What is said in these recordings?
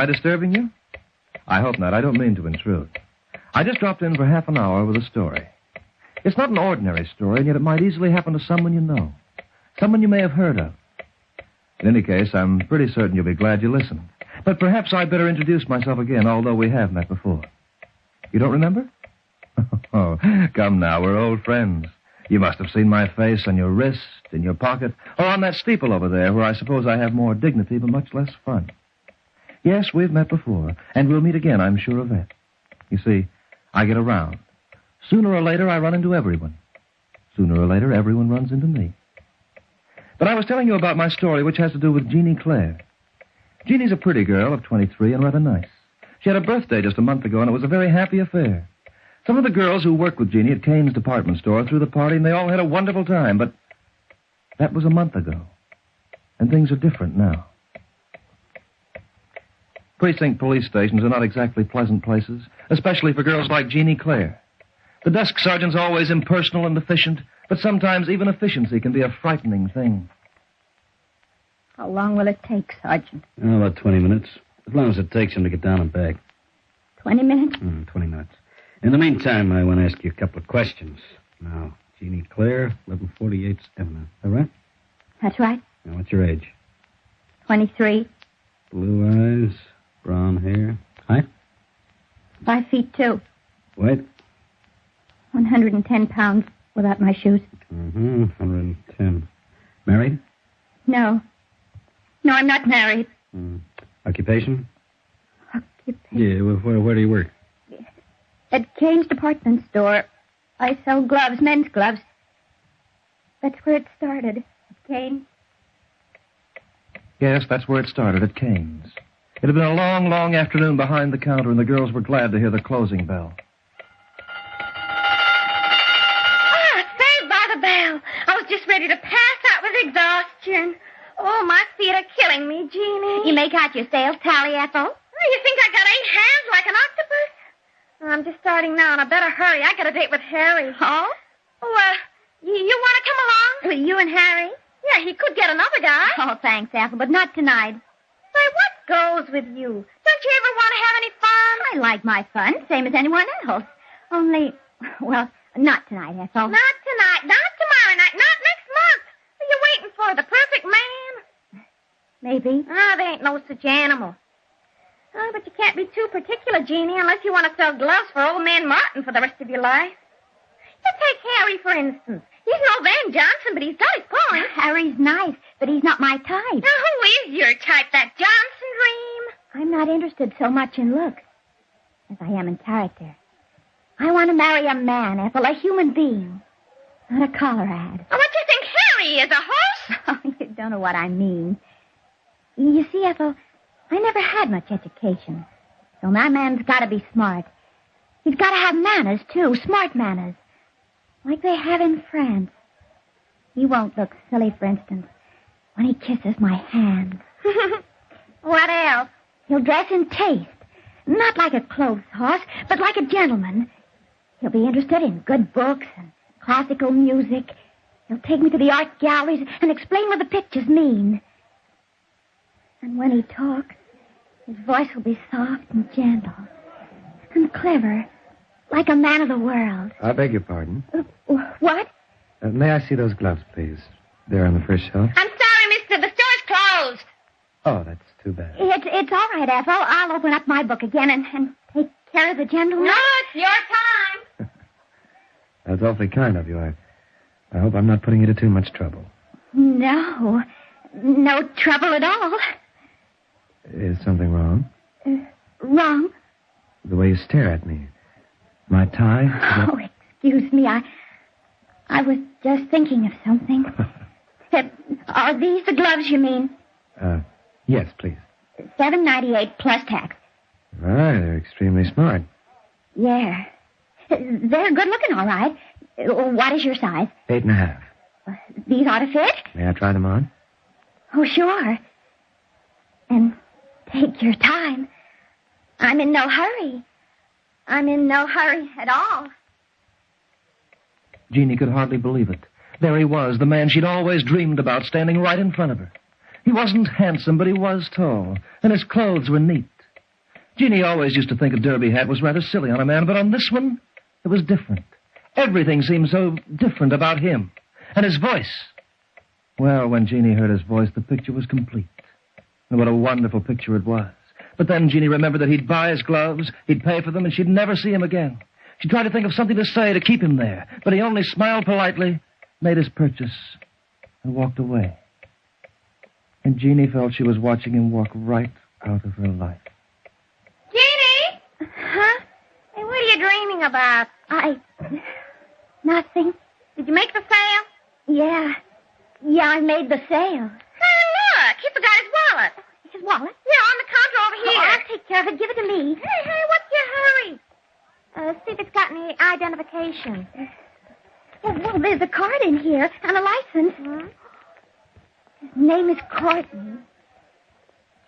I disturbing you? I hope not. I don't mean to intrude. I just dropped in for half an hour with a story. It's not an ordinary story, and yet it might easily happen to someone you know. Someone you may have heard of. In any case, I'm pretty certain you'll be glad you listened. But perhaps I'd better introduce myself again, although we have met before. You don't remember? Oh, come now, we're old friends. You must have seen my face on your wrist, in your pocket, or on that steeple over there, where I suppose I have more dignity but much less fun. Yes, we've met before, and we'll meet again, I'm sure of that. You see, I get around. Sooner or later, I run into everyone. Sooner or later, everyone runs into me. But I was telling you about my story, which has to do with Jeannie Clare. Jeannie's a pretty girl of 23 and rather nice. She had a birthday just a month ago, and it was a very happy affair. Some of the girls who worked with Jeannie at Caine's department store threw the party, and they all had a wonderful time, but that was a month ago, and things are different now. Precinct police stations are not exactly pleasant places, especially for girls like Jeannie Clare. The desk sergeant's always impersonal and efficient, but sometimes even efficiency can be a frightening thing. How long will it take, Sergeant? Oh, about 20 minutes. As long as it takes him to get down and back. 20 minutes? 20 minutes. In the meantime, I want to ask you a couple of questions. Now, Jeannie Clare, 1148 Avenue. Is that right? That's right. Now, what's your age? 23. Blue eyes, brown hair. Height? 5'2". Weight? 110 pounds without my shoes. 110. Married? No. No, I'm not married. Occupation? Occupation? Yeah, well, where do you work? At Caine's department store. I sell gloves, men's gloves. That's where it started. At Caine. Yes, that's where it started, at Caine's. It had been a long, long afternoon behind the counter, and the girls were glad to hear the closing bell. Bell. I was just ready to pass out with exhaustion. Oh, my feet are killing me, Jeannie. You make out your sales tally, Ethel? Oh, you think I got 8 hands like an octopus? Oh, I'm just starting now, and I better hurry. I got a date with Harry. Oh? Oh, you want to come along? With you and Harry? Yeah, he could get another guy. Oh, thanks, Ethel, but not tonight. Say, what goes with you? Don't you ever want to have any fun? I like my fun, same as anyone else. Only, well, not tonight, Ethel. Not tonight, not tomorrow night, not next month. What are you waiting for, the perfect man? Maybe. Ah, there ain't no such animal. Oh, but you can't be too particular, Jeannie, unless you want to sell gloves for old man Martin for the rest of your life. You take Harry, for instance. He's no Van Johnson, but he's got his point. Harry's nice, but he's not my type. Now, who is your type, that Johnson dream? I'm not interested so much in looks as I am in character. I want to marry a man, Ethel, a human being, not a collar ad. Oh, what do you think Harry is, a horse? Oh, you don't know what I mean. You see, Ethel, I never had much education, so my man's got to be smart. He's got to have manners, too, smart manners, like they have in France. He won't look silly, for instance, when he kisses my hand. What else? He'll dress in taste, not like a clothes horse, but like a gentleman. He'll be interested in good books and classical music. He'll take me to the art galleries and explain what the pictures mean. And when he talks, his voice will be soft and gentle and clever, like a man of the world. I beg your pardon. What? May I see those gloves, please? They're on the first shelf. I'm sorry, mister. The store's closed. Oh, that's too bad. It's all right, Ethel. I'll open up my book again and take care of the gentleman. No, it's your time. That's awfully kind of you. I hope I'm not putting you to too much trouble. No trouble at all. Is something wrong? Wrong? The way you stare at me. My tie? Oh, excuse me. I was just thinking of something. Are these the gloves you mean? Yes, please. $7.98 plus tax. Right, they're extremely smart. Yeah. They're good looking, all right. What is your size? 8.5. These ought to fit? May I try them on? Oh, sure. And take your time. I'm in no hurry. I'm in no hurry at all. Jeannie could hardly believe it. There he was, the man she'd always dreamed about, standing right in front of her. He wasn't handsome, but he was tall, and his clothes were neat. Jeannie always used to think a derby hat was rather silly on a man, but on this one, it was different. Everything seemed so different about him. And his voice. Well, when Jeannie heard his voice, the picture was complete. And what a wonderful picture it was. But then Jeannie remembered that he'd buy his gloves, he'd pay for them, and she'd never see him again. She tried to think of something to say to keep him there, but he only smiled politely, made his purchase, and walked away. And Jeannie felt she was watching him walk right out of her life. Jeannie! Huh? Hey, what are you dreaming about? Nothing. Did you make the sale? Yeah, I made the sale. Hey, look! He forgot his wallet. His wallet? Yeah, on the counter over here. Oh, I'll take care of it. Give it to me. Hey, what's your hurry? See if it's got any identification. Well, there's a card in here and a license. Hmm? His name is Courtney.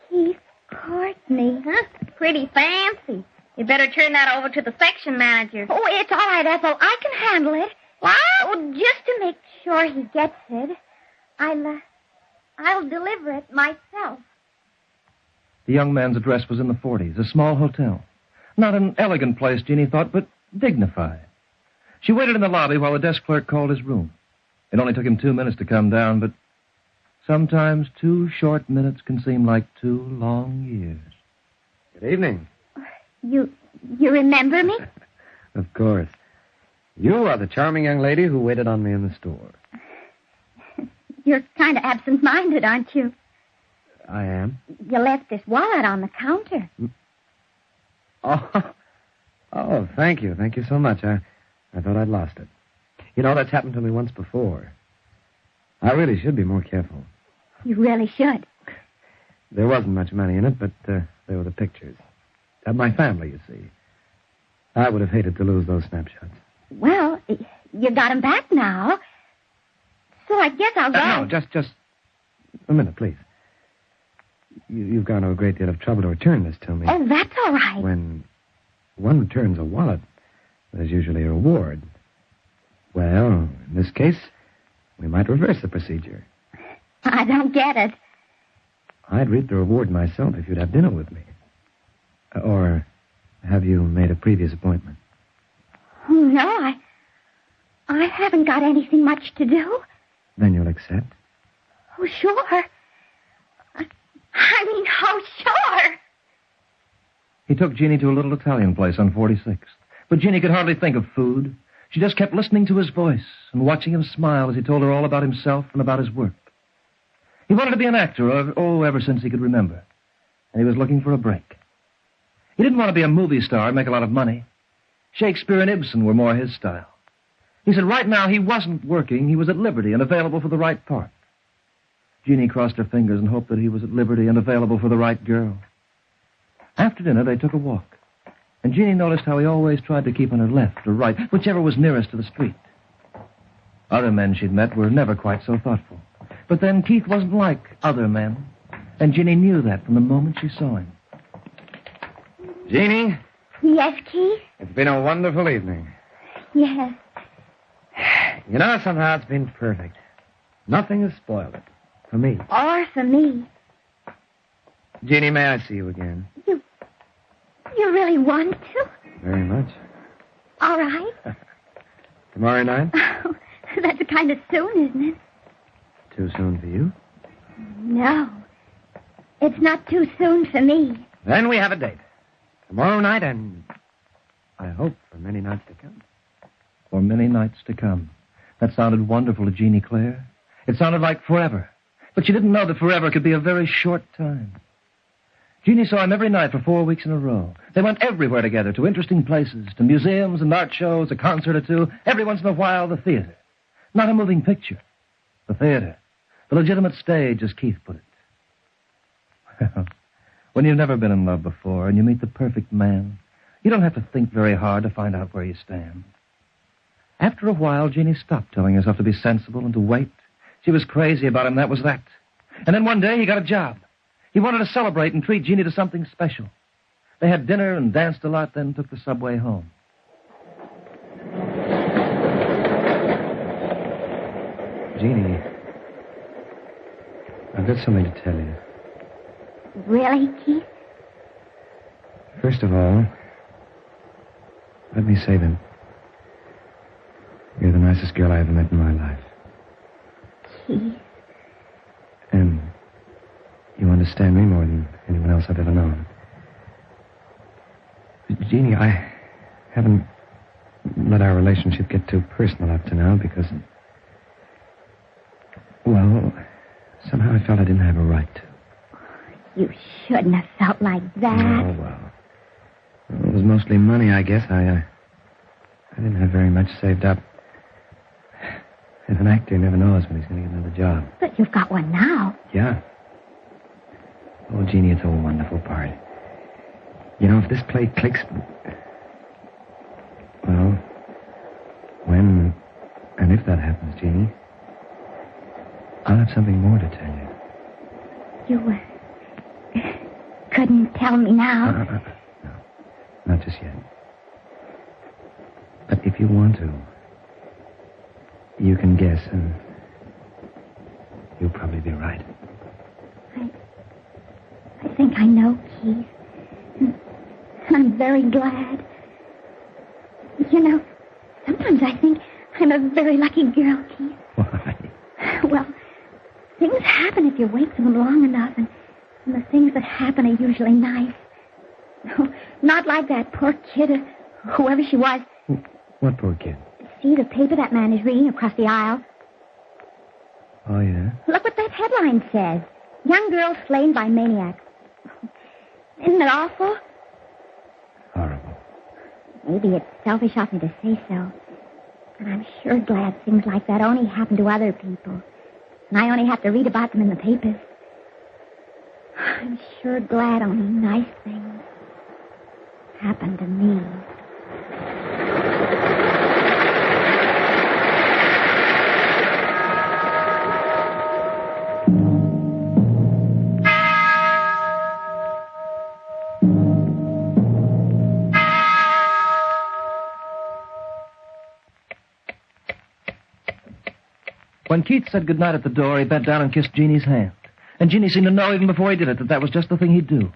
Keith Courtney. Huh? Pretty fancy. You better turn that over to the section manager. Oh, it's all right, Ethel. I can handle it. What? Oh, just to make sure he gets it, I'll deliver it myself. The young man's address was in the 40s, a small hotel. Not an elegant place, Jeannie thought, but dignified. She waited in the lobby while the desk clerk called his room. It only took him 2 minutes to come down, but sometimes 2 short minutes can seem like 2 long years. Good evening. You remember me? Of course. You are the charming young lady who waited on me in the store. You're kind of absent-minded, aren't you? I am. You left this wallet on the counter. Oh, thank you. Thank you so much. I thought I'd lost it. You know, that's happened to me once before. I really should be more careful. You really should. There wasn't much money in it, but there were the pictures. Of my family, you see. I would have hated to lose those snapshots. Well, you got them back now. So I guess I'll go. No, just a minute, please. You've gone to a great deal of trouble to return this to me. Oh, that's all right. When one returns a wallet, there's usually a reward. Well, in this case, we might reverse the procedure. I don't get it. I'd reap the reward myself if you'd have dinner with me. Or have you made a previous appointment? Oh, no, I haven't got anything much to do. Then you'll accept? Oh, sure. I mean, oh, sure. He took Jeannie to a little Italian place on 46th. But Jeannie could hardly think of food. She just kept listening to his voice and watching him smile as he told her all about himself and about his work. He wanted to be an actor, ever since he could remember. And he was looking for a break. He didn't want to be a movie star and make a lot of money. Shakespeare and Ibsen were more his style. He said right now he wasn't working, he was at liberty and available for the right part. Jeannie crossed her fingers and hoped that he was at liberty and available for the right girl. After dinner, they took a walk. And Jeannie noticed how he always tried to keep on her left or right, whichever was nearest to the street. Other men she'd met were never quite so thoughtful. But then Keith wasn't like other men. And Jeannie knew that from the moment she saw him. Jeannie, Yes, Keith? it's been a wonderful evening. Yes. You know, somehow it's been perfect. Nothing has spoiled it. For me. Or for me. Jeannie, may I see you again? You really want to? Very much. All right. Tomorrow night? Oh, that's kind of soon, isn't it? Too soon for you? No. It's not too soon for me. Then we have a date. Tomorrow night and I hope for many nights to come. For many nights to come. That sounded wonderful to Jeannie Claire. It sounded like forever. But she didn't know that forever could be a very short time. Jeannie saw him every night for 4 weeks in a row. They went everywhere together, to interesting places, to museums and art shows, a concert or two, every once in a while the theater. Not a moving picture. The theater. The legitimate stage, as Keith put it. Well, when you've never been in love before and you meet the perfect man, you don't have to think very hard to find out where you stand. After a while, Jeannie stopped telling herself to be sensible and to wait. She was crazy about him, that was that. And then one day he got a job. He wanted to celebrate and treat Jeannie to something special. They had dinner and danced a lot, then took the subway home. Jeannie, I've got something to tell you. Really, Keith? First of all, let me say that you're the nicest girl I ever met in my life. Keith. And you understand me more than anyone else I've ever known. Jeannie, I haven't let our relationship get too personal up to now because, well, somehow I felt I didn't have a right to. You shouldn't have felt like that. Oh, well. It was mostly money, I guess. I didn't have very much saved up. And an actor never knows when he's going to get another job. But you've got one now. Yeah. Oh, Jeannie, it's a wonderful part. You know, if this play clicks... Well, when and if that happens, Jeannie, I'll have something more to tell you. You couldn't tell me now. No, not just yet. But if you want to, you can guess, and you'll probably be right. I think I know, Keith. And I'm very glad. You know, sometimes I think I'm a very lucky girl, Keith. Why? Well, things happen if you wait for them long enough, and the things that happen are usually nice. No, not like that poor kid, whoever she was. What poor kid? See the paper that man is reading across the aisle? Oh, yeah? Look what that headline says. Young girl slain by maniac. Isn't it awful? Horrible. Maybe it's selfish of me to say so. But I'm sure glad things like that only happen to other people. And I only have to read about them in the papers. I'm sure glad only nice things happen to me. When Keith said goodnight at the door, he bent down and kissed Jeannie's hand. And Jeannie seemed to know even before he did it that was just the thing he'd do.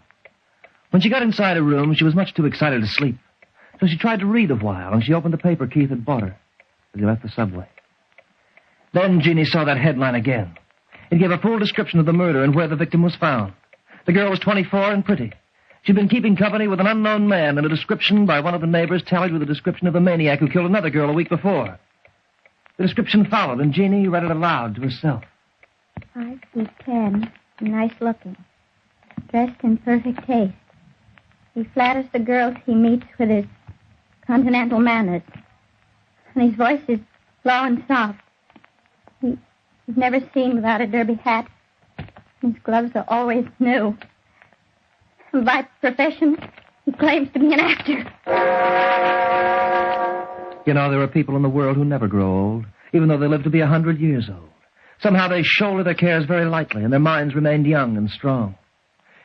When she got inside her room, she was much too excited to sleep. So she tried to read a while, and she opened the paper Keith had bought her as he left the subway. Then Jeannie saw that headline again. It gave a full description of the murder and where the victim was found. The girl was 24 and pretty. She'd been keeping company with an unknown man, and a description by one of the neighbors tallied with the description of the maniac who killed another girl a week before. The description followed, and Jeannie read it aloud to herself. 5 feet 10, nice looking, dressed in perfect taste. He flatters the girls he meets with his continental manners, and his voice is low and soft. He's never seen without a derby hat. His gloves are always new. And by profession, he claims to be an actor. You know, there are people in the world who never grow old, even though they live to be 100 years old. Somehow they shoulder their cares very lightly, and their minds remained young and strong.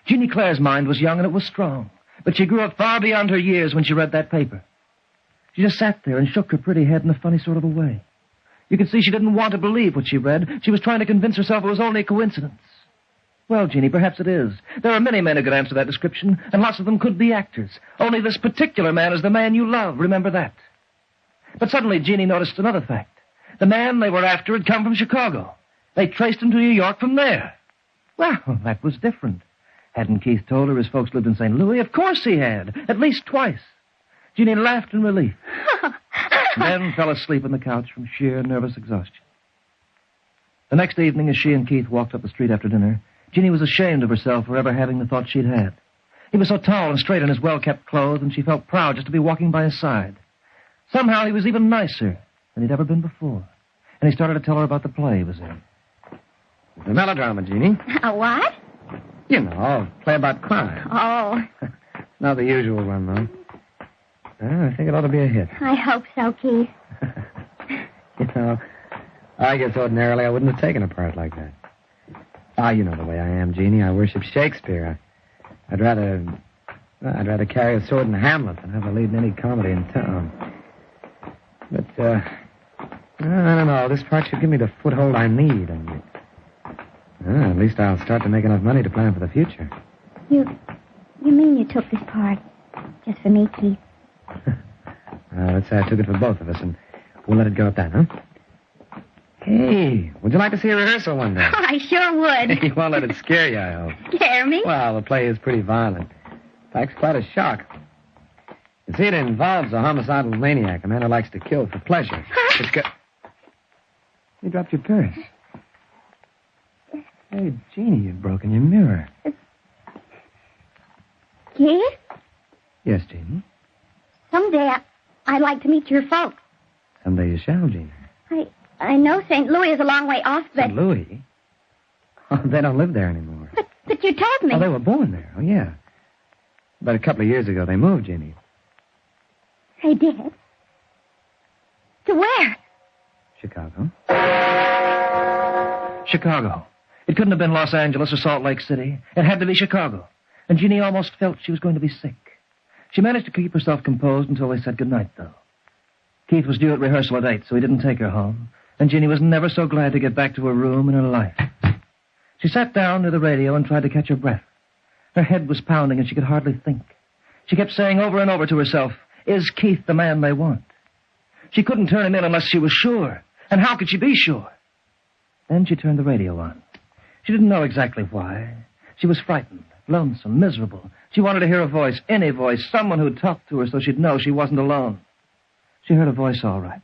Jeannie Claire's mind was young and it was strong, but she grew up far beyond her years when she read that paper. She just sat there and shook her pretty head in a funny sort of a way. You could see she didn't want to believe what she read. She was trying to convince herself it was only a coincidence. Well, Jeannie, perhaps it is. There are many men who could answer that description, and lots of them could be actors. Only this particular man is the man you love. Remember that. But suddenly Jeannie noticed another fact. The man they were after had come from Chicago. They traced him to New York from there. Well, that was different. Hadn't Keith told her his folks lived in St. Louis? Of course he had. At least twice. Jeannie laughed in relief. Then fell asleep on the couch from sheer nervous exhaustion. The next evening, as she and Keith walked up the street after dinner, Jeannie was ashamed of herself for ever having the thought she'd had. He was so tall and straight in his well-kept clothes, and she felt proud just to be walking by his side. Somehow he was even nicer than he'd ever been before. And he started to tell her about the play he was in. The melodrama, Jeannie. A what? You know, a play about crime. Oh, Not the usual one, though. I think it ought to be a hit. I hope so, Keith. You know, I guess ordinarily I wouldn't have taken a part like that. You know the way I am, Jeannie. I worship Shakespeare. I'd rather carry a sword in Hamlet than have a lead in any comedy in town. But, I don't know. This part should give me the foothold I need. And at least I'll start to make enough money to plan for the future. You mean you took this part? for me, Keith. Let's say I took it for both of us, and we'll let it go at that, huh? Hey, would you like to see a rehearsal one day? Oh, I sure would. You won't let it scare you, I hope. Scare me? Well, the play is pretty violent. In fact, it's quite a shock. You see, it involves a homicidal maniac, a man who likes to kill for pleasure. It's good. You dropped your purse. Hey, Jeannie, you've broken your mirror. Keith? Yes, Jeannie. Someday I'd like to meet your folks. Someday you shall, Jeannie. I know St. Louis is a long way off, but... St. Louis? Oh, they don't live there anymore. But you told me. Oh, they were born there. Oh, yeah. But a couple of years ago, they moved, Jeannie. They did? To where? Chicago. Chicago. It couldn't have been Los Angeles or Salt Lake City. It had to be Chicago. And Jeannie almost felt she was going to be sick. She managed to keep herself composed until they said goodnight, though. Keith was due at rehearsal at 8, so he didn't take her home. And Jeannie was never so glad to get back to her room and her life. She sat down near the radio and tried to catch her breath. Her head was pounding and she could hardly think. She kept saying over and over to herself, "Is Keith the man they want?" She couldn't turn him in unless she was sure. And how could she be sure? Then she turned the radio on. She didn't know exactly why. She was frightened, lonesome, miserable. She wanted to hear a voice, any voice, someone who'd talk to her so she'd know she wasn't alone. She heard a voice all right,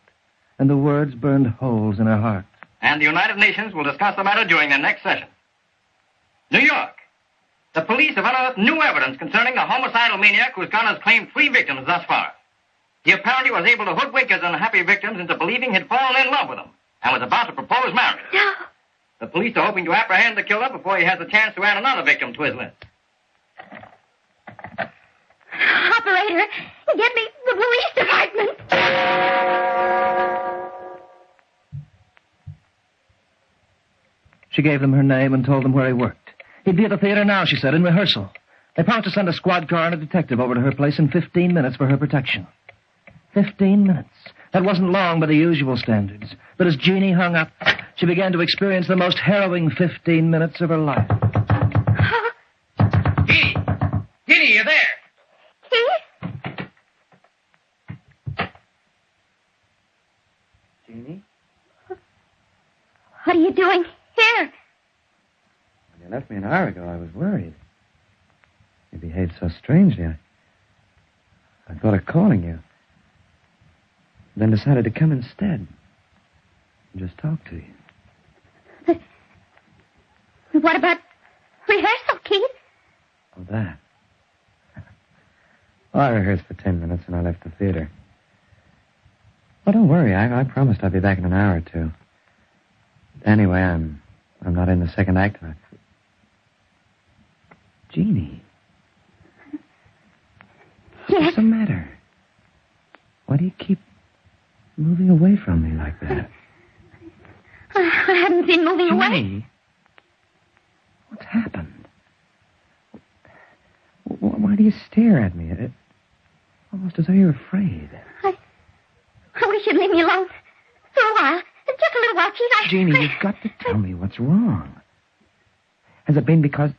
and the words burned holes in her heart. And the United Nations will discuss the matter during their next session. New York. The police have unearthed new evidence concerning the homicidal maniac whose gun has claimed 3 victims thus far. He apparently was able to hoodwink his unhappy victims into believing he'd fallen in love with them and was about to propose marriage. No. The police are hoping to apprehend the killer before he has a chance to add another victim to his list. Operator, get me the police department. She gave them her name and told them where he worked. He'd be at the theater now, she said, in rehearsal. They promised to send a squad car and a detective over to her place in 15 minutes for her protection. 15 minutes. That wasn't long by the usual standards. But as Jeannie hung up, she began to experience the most harrowing 15 minutes of her life. Jeannie! Jeannie, you there? Keith? Jeannie? What are you doing here? When you left me an hour ago, I was worried. You behaved so strangely. I thought of calling you. Then decided to come instead. And just talk to you. What about rehearsal, Keith? Oh, that. Well, I rehearsed for 10 minutes and I left the theater. Well, don't worry. I promised I'd be back in an hour or two. Anyway, I'm not in the second act of it. Jeannie. Yes. What's the matter? Why do you keep moving away from me like that? I haven't been moving away. Jeannie, what's happened? Why do you stare at me? Almost as though you're afraid. I wish you'd leave me alone for a while. Just a little while, Keith. Jeannie, you've got to tell me what's wrong. Has it been because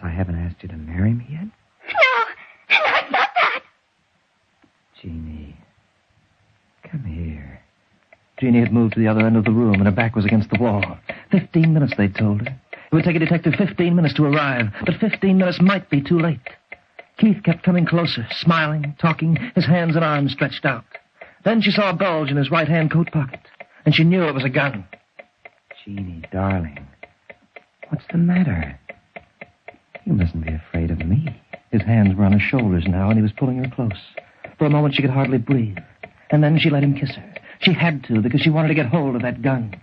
I haven't asked you to marry me yet? No, it's not that. Jeannie, come here. Jeannie had moved to the other end of the room, and her back was against the wall. 15 minutes, they'd told her. It would take a detective 15 minutes to arrive, but 15 minutes might be too late. Keith kept coming closer, smiling, talking, his hands and arms stretched out. Then she saw a bulge in his right-hand coat pocket, and she knew it was a gun. Jeannie, darling, what's the matter? You mustn't be afraid of me. His hands were on her shoulders now, and he was pulling her close. For a moment, she could hardly breathe. And then she let him kiss her. She had to, because she wanted to get hold of that gun.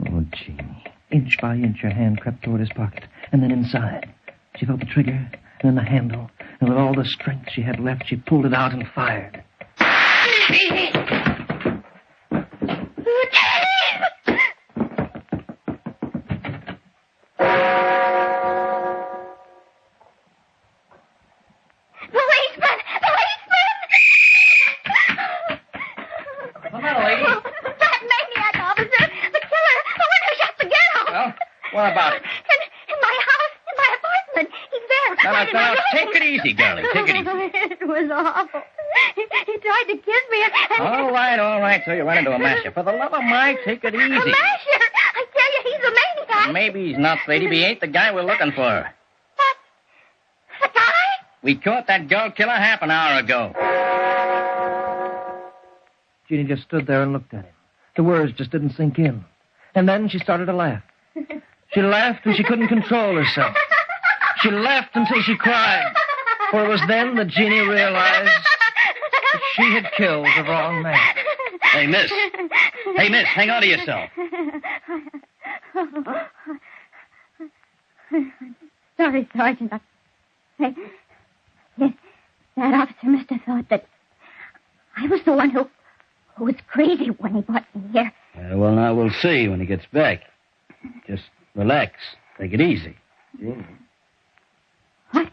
Oh, Jeannie. Inch by inch, her hand crept toward his pocket, and then inside. She felt the trigger, and then the handle, and with all the strength she had left, she pulled it out and fired. What about it? In my house, in my apartment. He's there. Now, Take it easy, girlie. Take it easy. It was awful. He tried to kiss me and... All right. So you run into a masher. For the love of Mike, take it easy. A masher! I tell you, he's a maniac. Maybe he's not, Sadie, but he ain't the guy we're looking for. The guy? We caught that girl killer half an hour ago. Jeannie just stood there and looked at him. The words just didn't sink in. And then she started to laugh. She laughed and she couldn't control herself. She laughed until she cried. For it was then that Jeannie realized that she had killed the wrong man. Hey, miss. Hang on to yourself. Sorry, Sergeant. That officer must have thought that I was the one who was crazy when he brought me here. Well, now we'll see when he gets back. Just relax. Take it easy. Jeannie. What?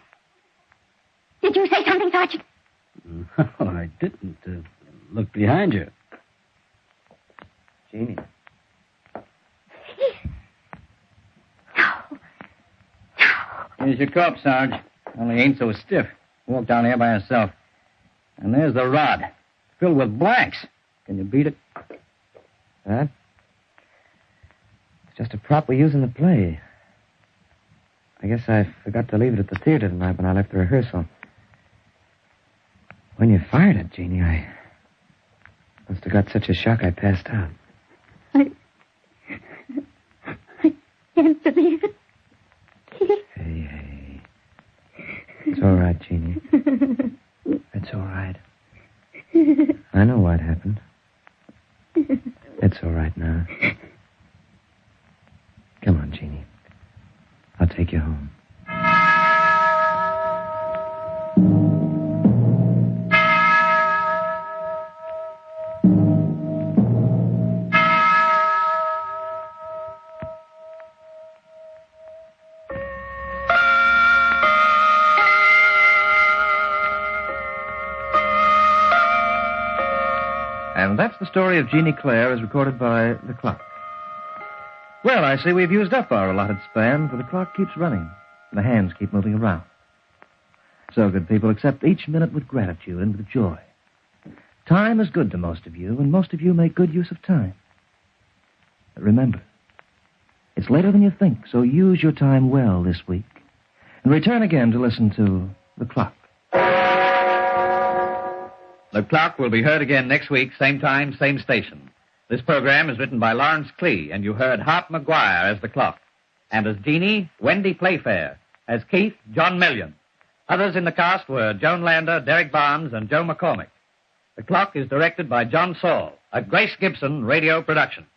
Did you say something, Sergeant? No, I didn't. Look behind you. Jeannie. No. Here's your corpse, Sarge. Only ain't so stiff. Walked down here by herself. And there's the rod. Filled with blanks. Can you beat it? That? It's just a prop we use in the play. I guess I forgot to leave it at the theater tonight when I left the rehearsal. When you fired it, Jeannie, I must have got such a shock I passed out. I can't believe it. Hey. It's all right, Jeannie. It's all right. I know what happened. It's all right now. Come on, Jeannie. I'll take you home. And that's the story of Jeannie Clare as recorded by the clock. Well, I see we've used up our allotted span, for the clock keeps running. And the hands keep moving around. So, good people, accept each minute with gratitude and with joy. Time is good to most of you, and most of you make good use of time. But remember, it's later than you think, so use your time well this week. And return again to listen to The Clock. The Clock will be heard again next week, same time, same station. This program is written by Lawrence Klee, and you heard Hart McGuire as the Clock. And as Jeannie, Wendy Playfair. As Keith, John Million. Others in the cast were Joan Lander, Derek Barnes, and Joe McCormick. The Clock is directed by John Saul, a Grace Gibson radio production.